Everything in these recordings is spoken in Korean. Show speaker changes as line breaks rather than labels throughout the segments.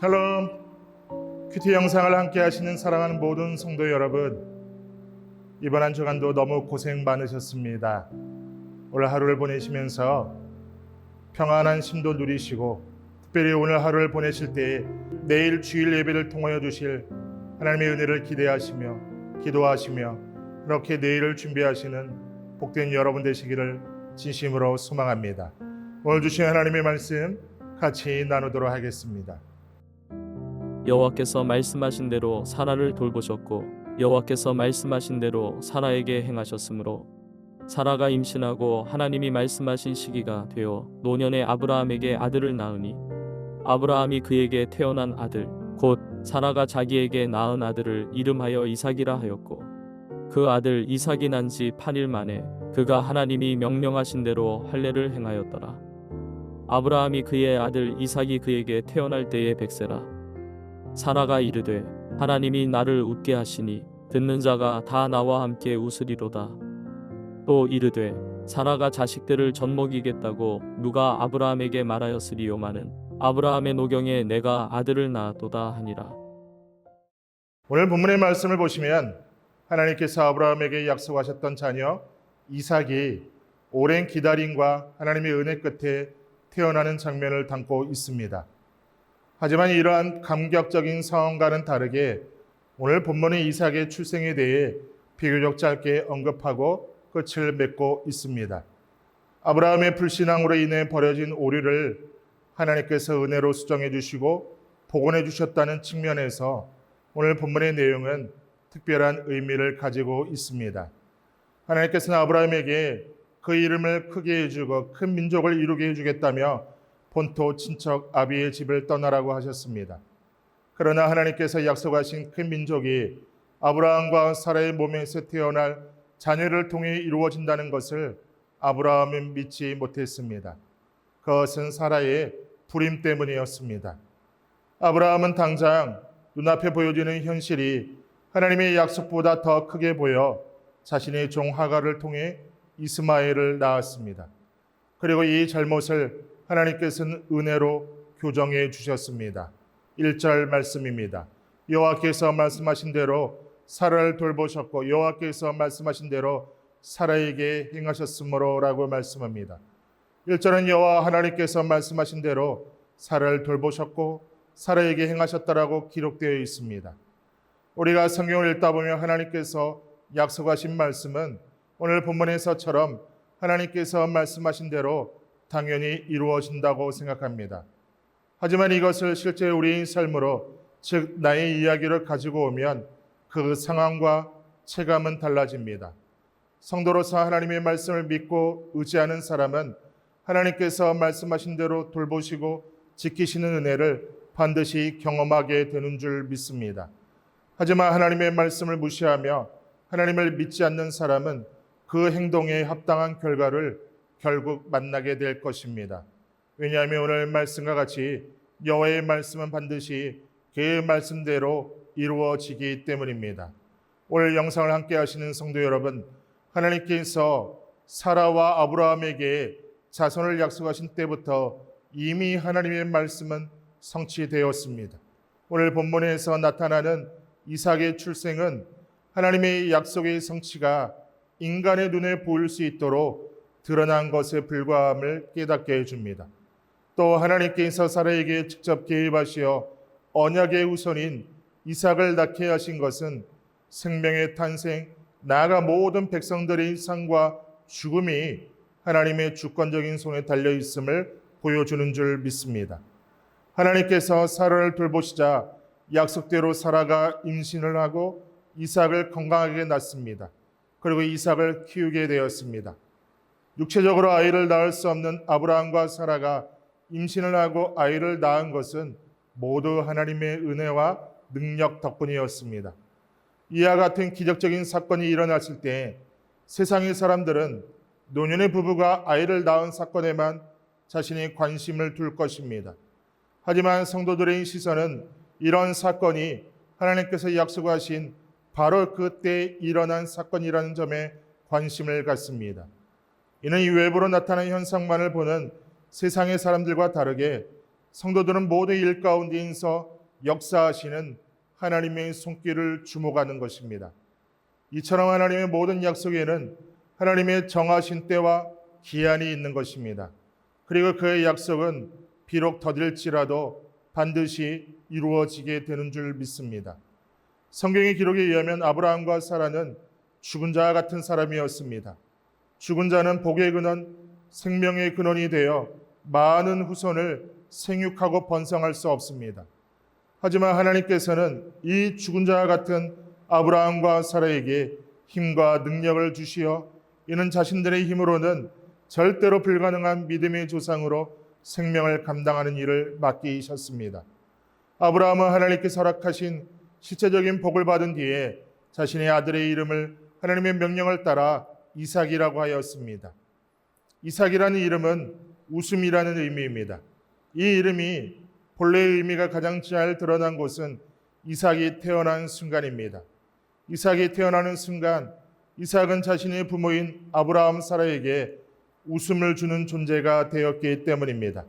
샬롬, 큐티 영상을 함께 하시는 사랑하는 모든 성도 여러분, 이번 한 주간도 너무 고생 많으셨습니다. 오늘 하루를 보내시면서 평안한 쉼도 누리시고, 특별히 오늘 하루를 보내실 때에 내일 주일 예배를 통하여 주실 하나님의 은혜를 기대하시며 기도하시며 그렇게 내일을 준비하시는 복된 여러분 되시기를 진심으로 소망합니다. 오늘 주신 하나님의 말씀 같이 나누도록 하겠습니다.
여호와께서 말씀하신 대로 사라를 돌보셨고 여호와께서 말씀하신 대로 사라에게 행하셨으므로 사라가 임신하고 하나님이 말씀하신 시기가 되어 노년에 아브라함에게 아들을 낳으니 아브라함이 그에게 태어난 아들 곧 사라가 자기에게 낳은 아들을 이름하여 이삭이라 하였고 그 아들 이삭이 난 지 8일 만에 그가 하나님이 명령하신 대로 할례를 행하였더라. 아브라함이 그의 아들 이삭이 그에게 태어날 때에 100세라. 사라가 이르되 하나님이 나를 웃게 하시니 듣는 자가 다 나와 함께 웃으리로다. 또 이르되 사라가 자식들을 젖먹이겠다고 누가 아브라함에게 말하였으리요마는 아브라함의 노경에 내가 아들을 낳았도다 하니라.
오늘 본문의 말씀을 보시면 하나님께서 아브라함에게 약속하셨던 자녀 이삭이 오랜 기다림과 하나님의 은혜 끝에 태어나는 장면을 담고 있습니다. 하지만 이러한 감격적인 상황과는 다르게 오늘 본문의 이삭의 출생에 대해 비교적 짧게 언급하고 끝을 맺고 있습니다. 아브라함의 불신앙으로 인해 벌어진 오류를 하나님께서 은혜로 수정해 주시고 복원해 주셨다는 측면에서 오늘 본문의 내용은 특별한 의미를 가지고 있습니다. 하나님께서는 아브라함에게 그 이름을 크게 해주고 큰 민족을 이루게 해주겠다며 본토 친척 아비의 집을 떠나라고 하셨습니다. 그러나 하나님께서 약속하신 큰 민족이 아브라함과 사라의 몸에서 태어날 자녀를 통해 이루어진다는 것을 아브라함은 믿지 못했습니다. 그것은 사라의 불임 때문이었습니다. 아브라함은 당장 눈앞에 보여지는 현실이 하나님의 약속보다 더 크게 보여 자신의 종 하갈을 통해 이스마엘을 낳았습니다. 그리고 이 잘못을 하나님께서는 은혜로 교정해 주셨습니다. 1절 말씀입니다. 여호와께서 말씀하신 대로 사라를 돌보셨고 여호와께서 말씀하신 대로 사라에게 행하셨으므로 라고 말씀합니다. 1절은 여호와 하나님께서 말씀하신 대로 사라를 돌보셨고 사라에게 행하셨다라고 기록되어 있습니다. 우리가 성경을 읽다 보면 하나님께서 약속하신 말씀은 오늘 본문에서처럼 하나님께서 말씀하신 대로 당연히 이루어진다고 생각합니다. 하지만 이것을 실제 우리의 삶으로, 즉 나의 이야기를 가지고 오면 그 상황과 체감은 달라집니다. 성도로서 하나님의 말씀을 믿고 의지하는 사람은 하나님께서 말씀하신 대로 돌보시고 지키시는 은혜를 반드시 경험하게 되는 줄 믿습니다. 하지만 하나님의 말씀을 무시하며 하나님을 믿지 않는 사람은 그 행동에 합당한 결과를 결국 만나게 될 것입니다. 왜냐하면 오늘 말씀과 같이 여호와의 말씀은 반드시 그의 말씀대로 이루어지기 때문입니다. 오늘 영상을 함께 하시는 성도 여러분, 하나님께서 사라와 아브라함에게 자손을 약속하신 때부터 이미 하나님의 말씀은 성취되었습니다. 오늘 본문에서 나타나는 이삭의 출생은 하나님의 약속의 성취가 인간의 눈에 보일 수 있도록 드러난 것에 불과함을 깨닫게 해줍니다. 또 하나님께서 사라에게 직접 개입하시어 언약의 우선인 이삭을 낳게 하신 것은 생명의 탄생, 나아가 모든 백성들의 삶과 죽음이 하나님의 주권적인 손에 달려 있음을 보여주는 줄 믿습니다. 하나님께서 사라를 돌보시자 약속대로 사라가 임신을 하고 이삭을 건강하게 낳습니다. 그리고 이삭을 키우게 되었습니다. 육체적으로 아이를 낳을 수 없는 아브라함과 사라가 임신을 하고 아이를 낳은 것은 모두 하나님의 은혜와 능력 덕분이었습니다. 이와 같은 기적적인 사건이 일어났을 때 세상의 사람들은 노년의 부부가 아이를 낳은 사건에만 자신의 관심을 둘 것입니다. 하지만 성도들의 시선은 이런 사건이 하나님께서 약속하신 바로 그때 일어난 사건이라는 점에 관심을 갖습니다. 이는 이 외부로 나타난 현상만을 보는 세상의 사람들과 다르게 성도들은 모두 일 가운데에서 역사하시는 하나님의 손길을 주목하는 것입니다. 이처럼 하나님의 모든 약속에는 하나님의 정하신 때와 기한이 있는 것입니다. 그리고 그의 약속은 비록 더딜지라도 반드시 이루어지게 되는 줄 믿습니다. 성경의 기록에 의하면 아브라함과 사라는 죽은 자와 같은 사람이었습니다. 죽은 자는 복의 근원, 생명의 근원이 되어 많은 후손을 생육하고 번성할 수 없습니다. 하지만 하나님께서는 이 죽은 자와 같은 아브라함과 사라에게 힘과 능력을 주시어 이는 자신들의 힘으로는 절대로 불가능한 믿음의 조상으로 생명을 감당하는 일을 맡기셨습니다. 아브라함은 하나님께서 허락하신 실제적인 복을 받은 뒤에 자신의 아들의 이름을 하나님의 명령을 따라 이삭이라고 하였습니다. 이삭이라는 이름은 웃음이라는 의미입니다. 이 이름이 본래의 의미가 가장 잘 드러난 곳은 이삭이 태어난 순간입니다. 이삭이 태어나는 순간 이삭은 자신의 부모인 아브라함 사라에게 웃음을 주는 존재가 되었기 때문입니다.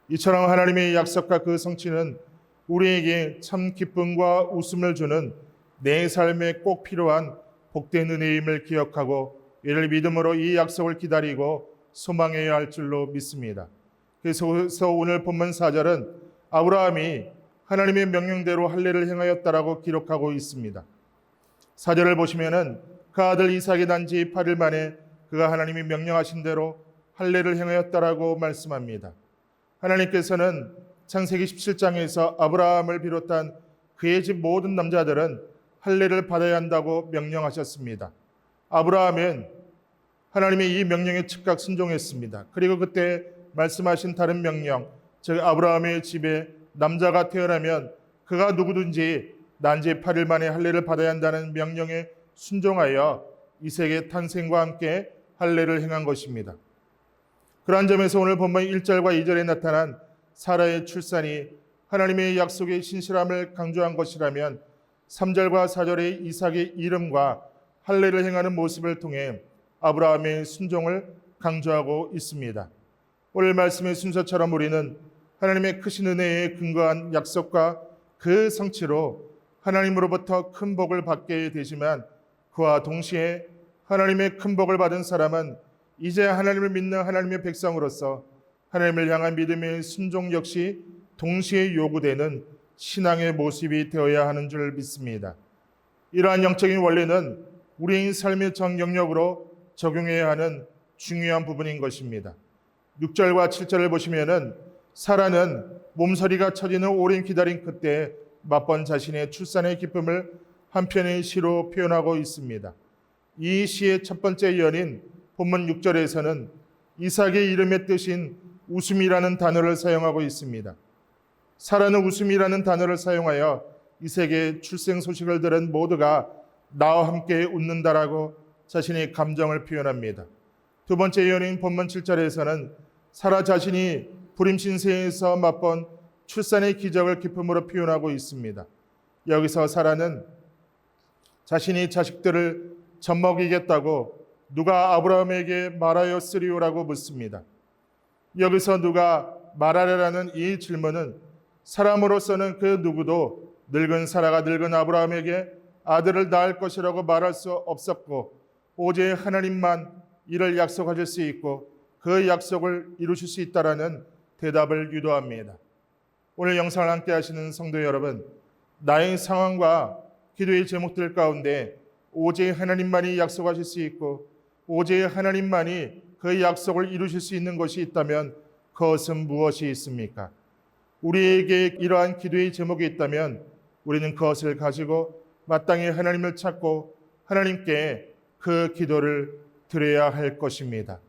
이처럼 하나님의 약속과 그 성취는 우리에게 참 기쁨과 웃음을 주는 내 삶에 꼭 필요한 복된 은혜임을 기억하고 이를 믿음으로 이 약속을 기다리고 소망해야 할 줄로 믿습니다. 그래서 오늘 본문 4절은 아브라함이 하나님의 명령대로 할례를 행하였다라고 기록하고 있습니다. 4절을 보시면은 그 아들 이삭이 난 지 8일 만에 그가 하나님이 명령하신 대로 할례를 행하였다라고 말씀합니다. 하나님께서는 창세기 17장에서 아브라함을 비롯한 그의 집 모든 남자들은 할례를 받아야 한다고 명령하셨습니다. 아브라함은 하나님의 이 명령에 즉각 순종했습니다. 그리고 그때 말씀하신 다른 명령, 즉 아브라함의 집에 남자가 태어나면 그가 누구든지 난 지 8일 만에 할례를 받아야 한다는 명령에 순종하여 이삭의 탄생과 함께 할례를 행한 것입니다. 그러한 점에서 오늘 본문 1절과 2절에 나타난 사라의 출산이 하나님의 약속의 신실함을 강조한 것이라면 3절과 4절의 이삭의 이름과 할례를 행하는 모습을 통해 아브라함의 순종을 강조하고 있습니다. 오늘 말씀의 순서처럼 우리는 하나님의 크신 은혜에 근거한 약속과 그 성취로 하나님으로부터 큰 복을 받게 되지만 그와 동시에 하나님의 큰 복을 받은 사람은 이제 하나님을 믿는 하나님의 백성으로서 하나님을 향한 믿음의 순종 역시 동시에 요구되는 신앙의 모습이 되어야 하는 줄 믿습니다. 이러한 영적인 원리는 우리의 삶의 전 영역으로 적용해야 하는 중요한 부분인 것입니다. 6절과 7절을 보시면은 사라는 몸서리가 처지는 오랜 기다림 끝에 맛본 자신의 출산의 기쁨을 한편의 시로 표현하고 있습니다. 이 시의 첫 번째 연인 본문 6절에서는 이삭의 이름의 뜻인 웃음이라는 단어를 사용하고 있습니다. 사라는 웃음이라는 단어를 사용하여 이삭의 출생 소식을 들은 모두가 나와 함께 웃는다라고 자신의 감정을 표현합니다. 두 번째 연인 본문 7절에서는 사라 자신이 불임신세에서 맛본 출산의 기적을 기쁨으로 표현하고 있습니다. 여기서 사라는 자신이 자식들을 젖먹이겠다고 누가 아브라함에게 말하였으리요라고 묻습니다. 여기서 누가 말하려라는 이 질문은 사람으로서는 그 누구도 늙은 사라가 늙은 아브라함에게 아들을 낳을 것이라고 말할 수 없었고 오직 하나님만 이를 약속하실 수 있고 그 약속을 이루실 수 있다라는 대답을 유도합니다. 오늘 영상을 함께 하시는 성도 여러분, 나의 상황과 기도의 제목들 가운데 오직 하나님만이 약속하실 수 있고 오직 하나님만이 그 약속을 이루실 수 있는 것이 있다면 그것은 무엇이 있습니까? 우리에게 이러한 기도의 제목이 있다면 우리는 그것을 가지고 마땅히 하나님을 찾고 하나님께 그 기도를 드려야 할 것입니다.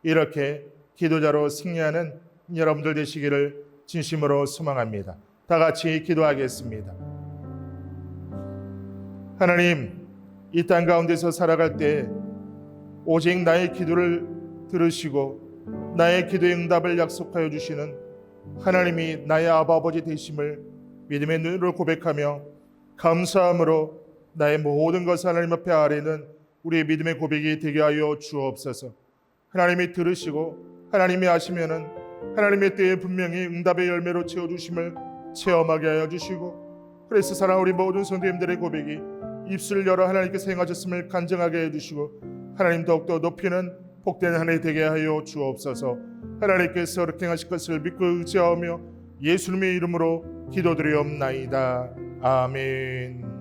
이렇게 기도자로 승리하는 여러분들 되시기를 진심으로 소망합니다. 다 같이 기도하겠습니다. 하나님, 이 땅 가운데서 살아갈 때 오직 나의 기도를 들으시고 나의 기도의 응답을 약속하여 주시는 하나님이 나의 아버지 되심을 믿음의 눈으로 고백하며 감사함으로 나의 모든 것을 하나님 앞에 아뢰는 우리의 믿음의 고백이 되게 하여 주옵소서. 하나님이 들으시고 하나님이 아시면은 하나님의 때에 분명히 응답의 열매로 채워주심을 체험하게 하여 주시고, 그래서 사랑 우리 모든 성도님들의 고백이 입술을 열어 하나님께서 행하셨음을 간증하게 해주시고 하나님 더욱더 높이는 복된 한 해 되게 하여 주옵소서. 하나님께서 그렇게 하실 것을 믿고 의지하며 예수님의 이름으로 기도드리옵나이다. 아멘.